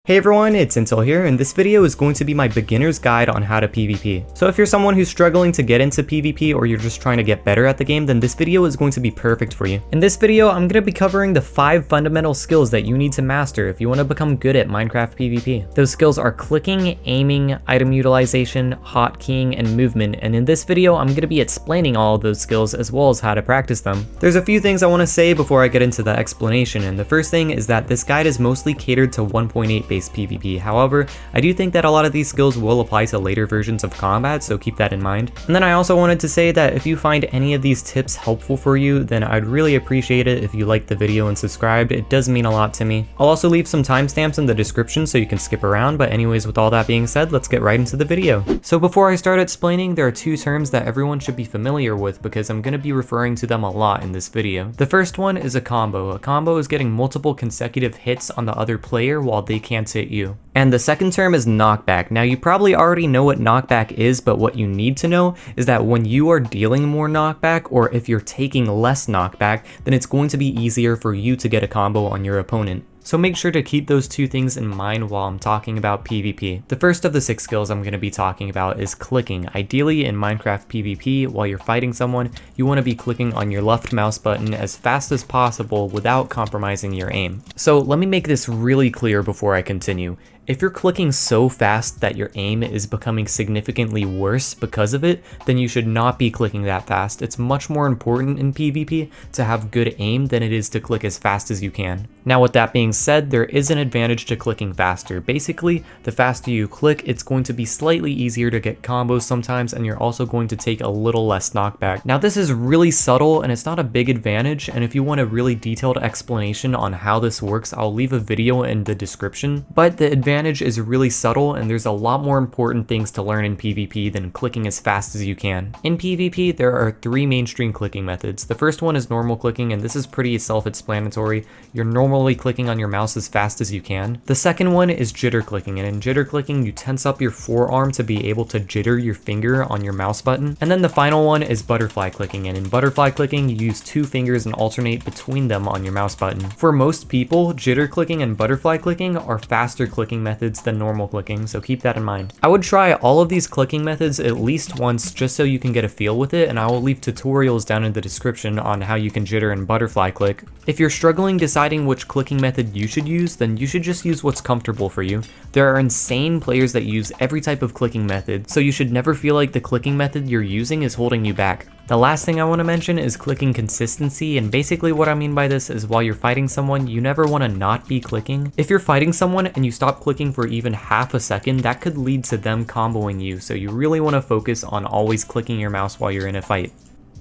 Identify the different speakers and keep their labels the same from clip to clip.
Speaker 1: Hey everyone, it's Intel here, and this video is going to be my beginner's guide on how to PvP. So if you're someone who's struggling to get into PvP or you're just trying to get better at the game, then this video is going to be perfect for you. In this video, I'm going to be covering the 5 fundamental skills that you need to master if you want to become good at Minecraft PvP. Those skills are clicking, aiming, item utilization, hotkeying, and movement, and in this video, I'm going to be explaining all of those skills as well as how to practice them. There's a few things I want to say before I get into the explanation, and the first thing is that this guide is mostly catered to 1.8 base PvP. However, I do think that a lot of these skills will apply to later versions of combat, so keep that in mind. And then I also wanted to say that if you find any of these tips helpful for you, then I'd really appreciate it if you liked the video and subscribed. It does mean a lot to me. I'll also leave some timestamps in the description so you can skip around, but anyways, with all that being said, let's get right into the video. So before I start explaining, there are 2 terms that everyone should be familiar with because I'm going to be referring to them a lot in this video. The first one is a combo. A combo is getting multiple consecutive hits on the other player while they can't hit you. And the second term is knockback. Now you probably already know what knockback is, but what you need to know is that when you are dealing more knockback, or if you're taking less knockback, then it's going to be easier for you to get a combo on your opponent. So make sure to keep those 2 things in mind while I'm talking about PvP. The first of the 6 skills I'm going to be talking about is clicking. Ideally in Minecraft PvP, while you're fighting someone, you want to be clicking on your left mouse button as fast as possible without compromising your aim. So let me make this really clear before I continue. If you're clicking so fast that your aim is becoming significantly worse because of it, then you should not be clicking that fast. It's much more important in PvP to have good aim than it is to click as fast as you can. Now with that being said, there is an advantage to clicking faster. Basically, the faster you click, it's going to be slightly easier to get combos sometimes, and you're also going to take a little less knockback. Now this is really subtle and it's not a big advantage, and if you want a really detailed explanation on how this works, I'll leave a video in the description. But the advantage is really subtle, and there's a lot more important things to learn in PvP than clicking as fast as you can. In PvP, there are 3 mainstream clicking methods. The first one is normal clicking, and this is pretty self-explanatory. You're normally clicking on your mouse as fast as you can. The second one is jitter clicking, and in jitter clicking, you tense up your forearm to be able to jitter your finger on your mouse button. And then the final one is butterfly clicking, and in butterfly clicking, you use 2 fingers and alternate between them on your mouse button. For most people, jitter clicking and butterfly clicking are faster clicking methods than normal clicking, so keep that in mind. I would try all of these clicking methods at least once just so you can get a feel with it, and I will leave tutorials down in the description on how you can jitter and butterfly click. If you're struggling deciding which clicking method you should use, then you should just use what's comfortable for you. There are insane players that use every type of clicking method, so you should never feel like the clicking method you're using is holding you back. The last thing I want to mention is clicking consistency, and basically what I mean by this is while you're fighting someone, you never want to not be clicking. If you're fighting someone and you stop clicking for even half a second, that could lead to them comboing you, so you really want to focus on always clicking your mouse while you're in a fight.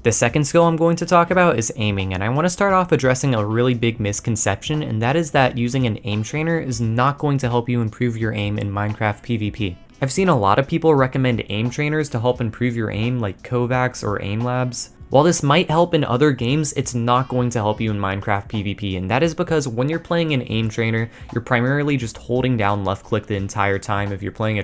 Speaker 1: The second skill I'm going to talk about is aiming, and I want to start off addressing a really big misconception, and that is that using an aim trainer is not going to help you improve your aim in Minecraft PvP. I've seen a lot of people recommend aim trainers to help improve your aim, like Kovacs or Aim Labs. While this might help in other games, it's not going to help you in Minecraft PvP, and that is because when you're playing an aim trainer, you're primarily just holding down left click the entire time if you're playing a